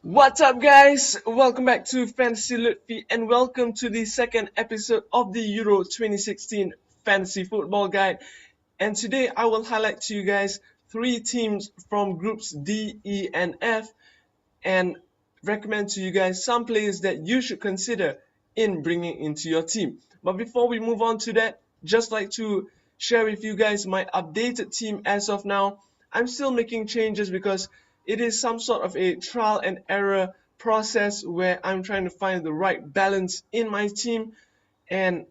What's up, guys? Welcome back to Fantasy Lutfi and welcome to the second episode of the Euro 2016 Fantasy Football Guide. And today I will highlight to you guys three teams from groups D, E, and F and recommend to you guys some players that you should consider in bringing into your team. But before we move on to that, just like to share with you guys my updated team as of now. I'm still making changes because it is some sort of a trial and error process where I'm trying to find the right balance in my team, and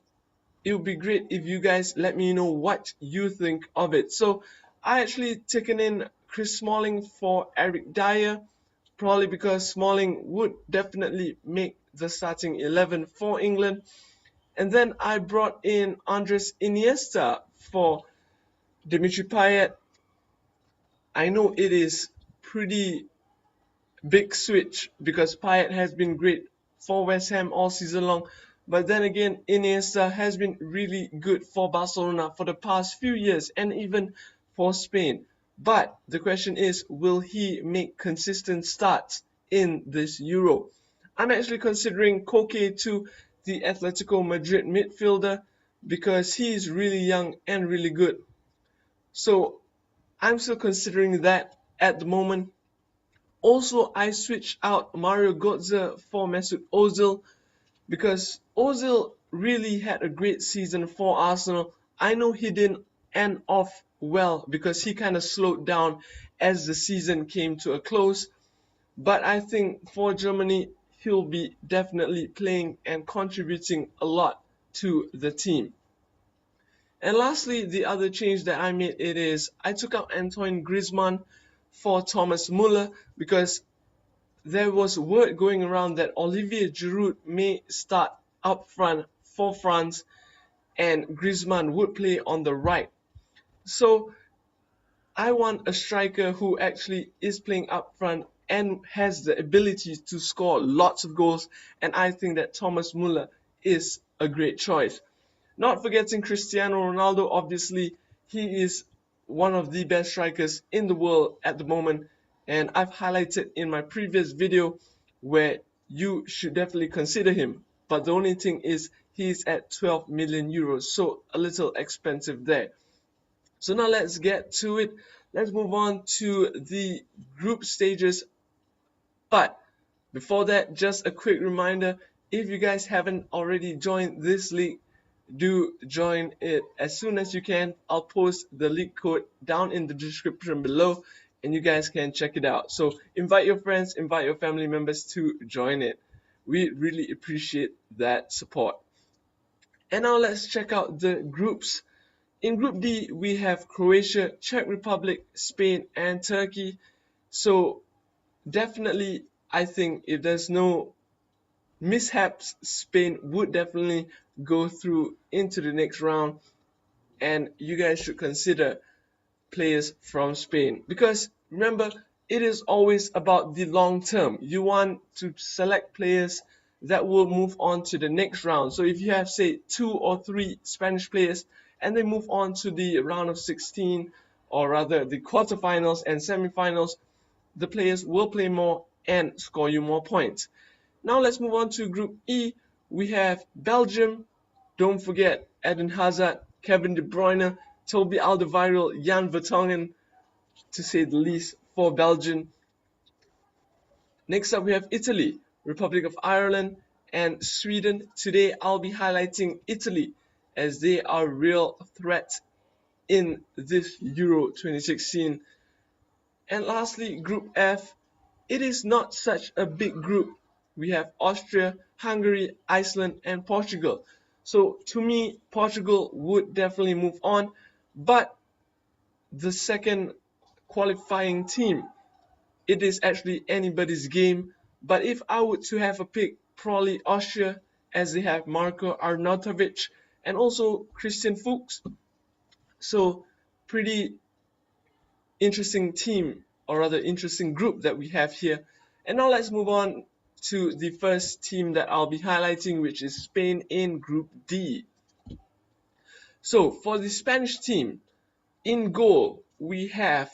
it would be great if you guys let me know what you think of it. So I actually taken in Chris Smalling for Eric Dyer, probably because Smalling would definitely make the starting 11 for England. And then I brought in Andres Iniesta for Dimitri Payet. I know it is pretty big switch because Payet has been great for West Ham all season long. But then again, Iniesta has been really good for Barcelona for the past few years and even for Spain. But the question is, will he make consistent starts in this Euro? I'm actually considering Koke to the Atletico Madrid midfielder because he is really young and really good. So I'm still considering that at the moment. Also, I switched out Mario Götze for Mesut Ozil because Ozil really had a great season for Arsenal. I know he didn't end off well because he kind of slowed down as the season came to a close. But I think for Germany, he'll be definitely playing and contributing a lot to the team. And lastly, the other change that I made it is I took out Antoine Griezmann for Thomas Muller because there was word going around that Olivier Giroud may start up front for France and Griezmann would play on the right. So I want a striker who actually is playing up front and has the ability to score lots of goals, and I think that Thomas Muller is a great choice. Not forgetting Cristiano Ronaldo, obviously, he is one of the best strikers in the world at the moment, and I've highlighted in my previous video where you should definitely consider him. But the only thing is he's at 12 million euros, so a little expensive there. So now let's get to it. Let's move on to the group stages. But before that, just a quick reminder, if you guys haven't already joined this league, do join it as soon as you can. I'll post the league code down in the description below and you guys can check it out. So invite your friends, invite your family members to join it. We really appreciate that support. And now let's check out the groups. In Group D, we have Croatia, Czech Republic, Spain, and Turkey. So definitely, I think if there's no mishaps, Spain would definitely go through into the next round, and you guys should consider players from Spain because remember, it is always about the long term. You want to select players that will move on to the next round. So if you have, say, 2 or 3 Spanish players and they move on to the round of 16, or rather the quarterfinals and semifinals, the players will play more and score you more points. Now let's move on to Group E. We have Belgium. Don't forget Eden Hazard, Kevin De Bruyne, Toby Alderweireld, Jan Vertonghen, to say the least, for Belgium. Next up we have Italy, Republic of Ireland, and Sweden. Today I'll be highlighting Italy as they are a real threat in this Euro 2016. And lastly, Group F. It is not such a big group. We have Austria, Hungary, Iceland, and Portugal. So to me, Portugal would definitely move on, but the second qualifying team, it is actually anybody's game. But if I were to have a pick, probably Austria, as they have Marko Arnautovic and also Christian Fuchs. So pretty interesting team, or rather interesting group that we have here. And now let's move on to the first team that I'll be highlighting, which is Spain in Group D. So for the Spanish team, in goal we have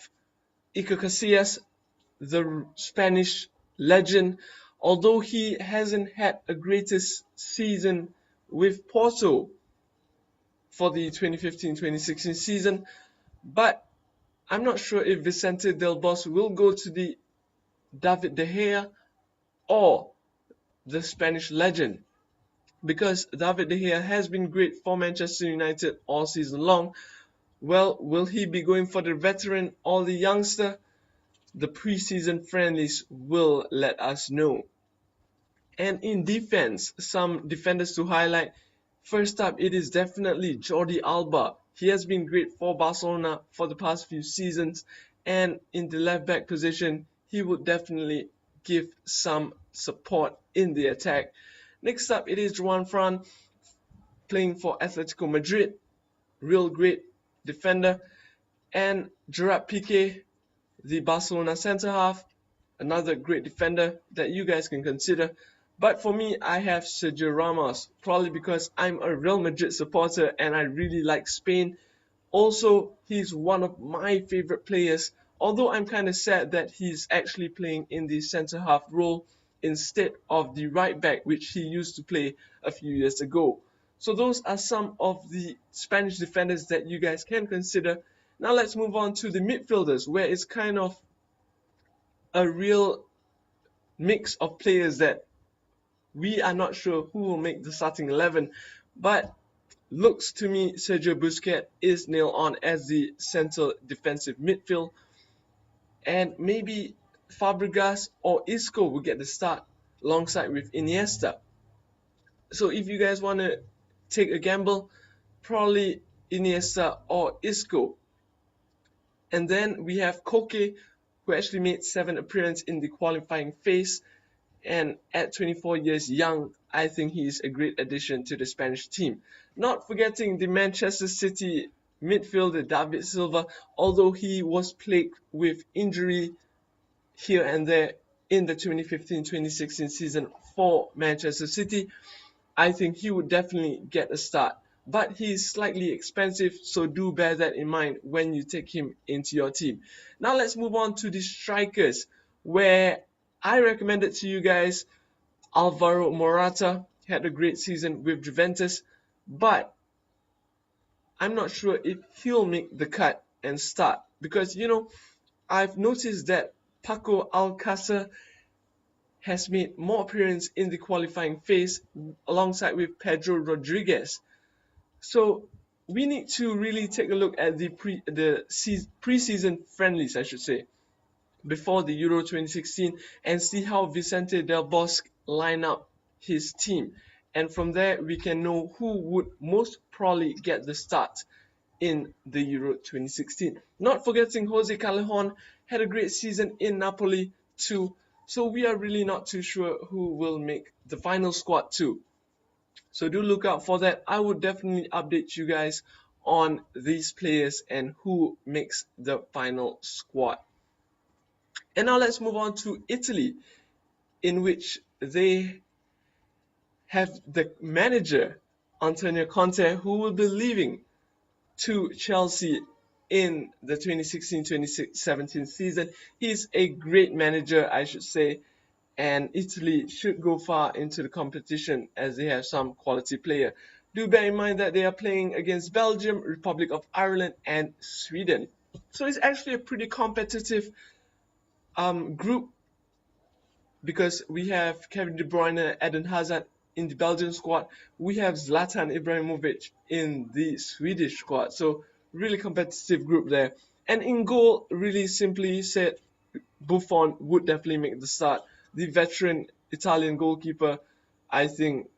Iker Casillas, the Spanish legend. Although he hasn't had a greatest season with Porto for the 2015-2016 season, but I'm not sure if Vicente Del Bosque will go to the David De Gea or the Spanish legend, because David De Gea has been great for Manchester United all season long. Well, will he be going for the veteran or the youngster? The preseason friendlies will let us know. And in defense, some defenders to highlight. First up, it is definitely Jordi Alba. He has been great for Barcelona for the past few seasons, and in the left back position, he would definitely give some support in the attack. Next up, it is Juan Fran playing for Atletico Madrid, real great defender, and Gerard Piqué, the Barcelona centre half, another great defender that you guys can consider. But for me, I have Sergio Ramos, probably because I'm a Real Madrid supporter and I really like Spain. Also, he's one of my favorite players, although I'm kind of sad that he's actually playing in the centre half role instead of the right back, which he used to play a few years ago. So those are some of the Spanish defenders that you guys can consider. Now let's move on to the midfielders, where it's kind of a real mix of players that we are not sure who will make the starting 11, but looks to me Sergio Busquets is nailed on as the central defensive midfield, and maybe Fabregas or Isco will get the start alongside with Iniesta. So if you guys want to take a gamble, probably Iniesta or Isco. And then we have Koke, who actually made 7 appearances in the qualifying phase. And at 24 years young, I think he's a great addition to the Spanish team. Not forgetting the Manchester City midfielder David Silva, although he was plagued with injury here and there in the 2015-2016 season for Manchester City, I think he would definitely get a start. But he's slightly expensive, so do bear that in mind when you take him into your team. Now let's move on to the strikers, where I recommended to you guys Alvaro Morata. Had a great season with Juventus, but I'm not sure if he'll make the cut and start, because I've noticed that Paco Alcácer has made more appearances in the qualifying phase alongside with Pedro Rodriguez. So we need to really take a look at the preseason friendlies, I should say, before the Euro 2016, and see how Vicente Del Bosque line up his team. And from there, we can know who would most probably get the start in the Euro 2016. Not forgetting Jose Callejon had a great season in Napoli too. So we are really not too sure who will make the final squad too. So do look out for that. I would definitely update you guys on these players and who makes the final squad. And now let's move on to Italy, in which they have the manager, Antonio Conte, who will be leaving to Chelsea in the 2016-2017 season. He's a great manager, I should say, and Italy should go far into the competition as they have some quality player. Do bear in mind that they are playing against Belgium, Republic of Ireland, and Sweden. So it's actually a pretty competitive group, because we have Kevin De Bruyne, Eden Hazard in the Belgian squad. We have Zlatan Ibrahimovic in the Swedish squad. So really competitive group there. And in goal, really simply said, Buffon would definitely make the start. The veteran Italian goalkeeper, I think,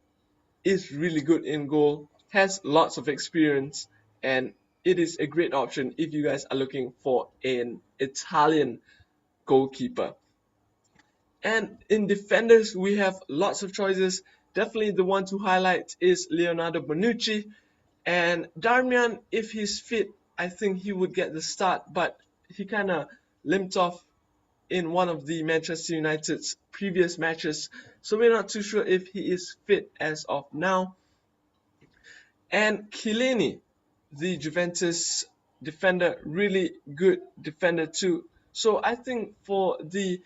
is really good in goal, has lots of experience, and it is a great option if you guys are looking for an Italian goalkeeper. And in defenders, we have lots of choices. Definitely the one to highlight is Leonardo Bonucci. And Darmian, if he's fit, I think he would get the start, but he kind of limped off in one of the Manchester United's previous matches, so we're not too sure if he is fit as of now. And Chiellini, the Juventus defender, really good defender too. So I think for the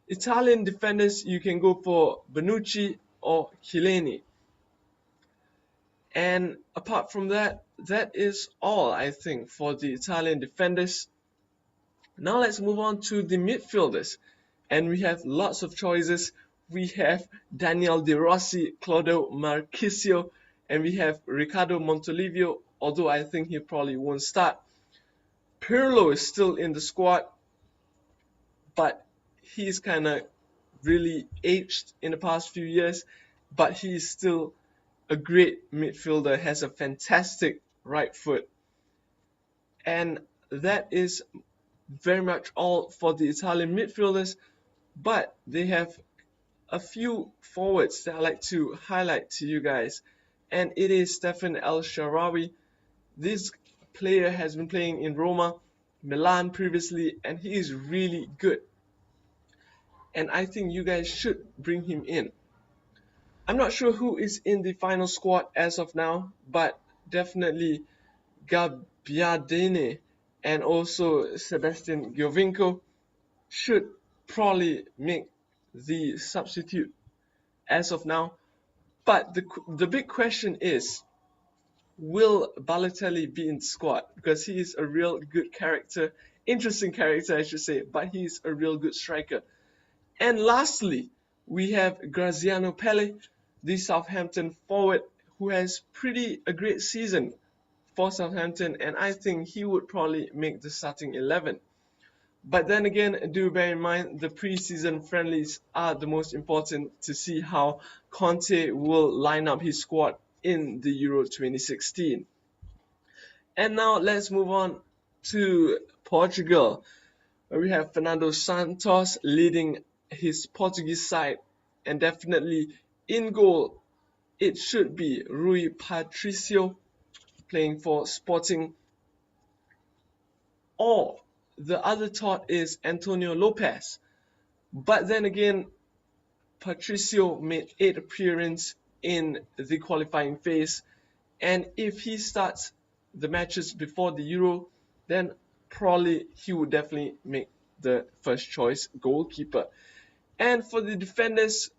Italian defenders, you can go for Bonucci or Chiellini. And apart from that, that is all I think for the Italian defenders. Now let's move on to the midfielders. And we have lots of choices. We have Daniel De Rossi, Claudio Marchisio, and we have Riccardo Montolivo, although I think he probably won't start. Pirlo is still in the squad, but he's kind of really aged in the past few years, but he's still a great midfielder, has a fantastic right foot. And that is very much all for the Italian midfielders, but they have a few forwards that I like to highlight to you guys, and it is Stefan El Shaarawy. This player has been playing in Roma, Milan previously, and he is really good. And I think you guys should bring him in. I'm not sure who is in the final squad as of now, but definitely Gabbiadini and also Sebastian Giovinco should probably make the substitute as of now. But the big question is, will Balotelli be in the squad? Because he is a real good character, interesting character I should say, but he's a real good striker. And lastly, we have Graziano Pelle, the Southampton forward, who has a great season for Southampton, and I think he would probably make the starting 11. But then again, do bear in mind the preseason friendlies are the most important to see how Conte will line up his squad in the Euro 2016. And now let's move on to Portugal, where we have Fernando Santos leading his Portuguese side, and definitely in goal it should be Rui Patricio playing for Sporting, or the other thought is Antonio Lopez. But then again, Patricio made 8 appearances in the qualifying phase, and if he starts the matches before the Euro, then probably he would definitely make the first choice goalkeeper. And for the defenders,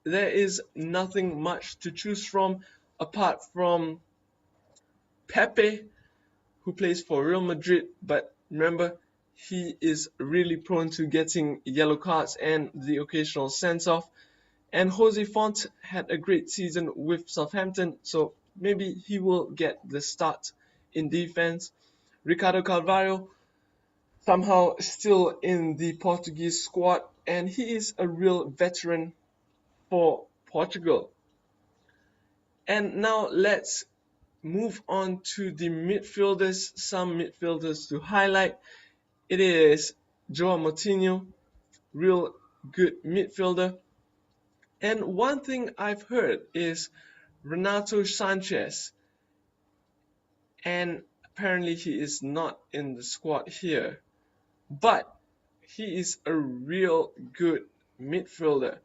there is nothing much to choose from apart from Pepe, who plays for Real Madrid, but remember, he is really prone to getting yellow cards and the occasional send-off. And Jose Font had a great season with Southampton, so maybe he will get the start in defense. Ricardo Carvalho somehow still in the Portuguese squad, and he is a real veteran for Portugal. And now let's move on to the midfielders, some midfielders to highlight. It is Joao Moutinho, real good midfielder. And one thing I've heard is Renato Sanchez, and apparently he is not in the squad here, but he is a real good midfielder,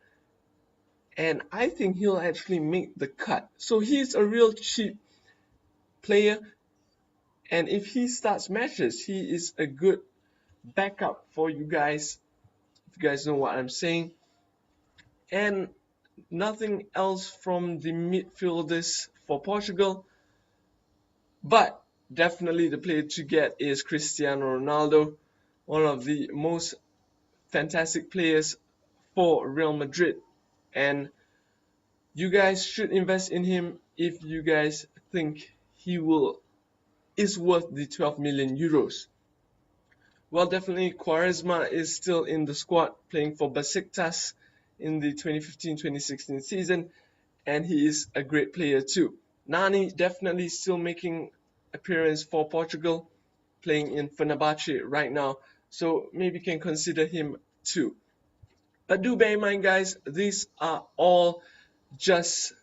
and I think he'll actually make the cut. So he's a real cheap player, and if he starts matches, he is a good backup for you guys, if you guys know what I'm saying. And nothing else from the midfielders for Portugal, but definitely the player to get is Cristiano Ronaldo, one of the most fantastic players for Real Madrid, and you guys should invest in him if you guys think he is worth the 12 million euros. Well, definitely Quaresma is still in the squad playing for Besiktas in the 2015-2016 season, and he is a great player too. Nani definitely still making appearance for Portugal, playing in Fenerbahce right now, so maybe can consider him too. But do bear in mind, guys, these are all just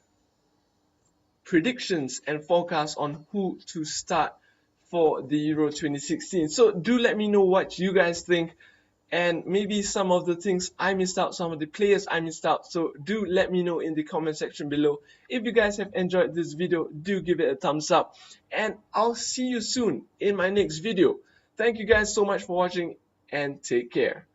predictions and forecasts on who to start for the Euro 2016. So do let me know what you guys think, and maybe some of the things I missed out, some of the players I missed out. So do let me know in the comment section below. If you guys have enjoyed this video, do give it a thumbs up, and I'll see you soon in my next video. Thank you guys so much for watching, and take care.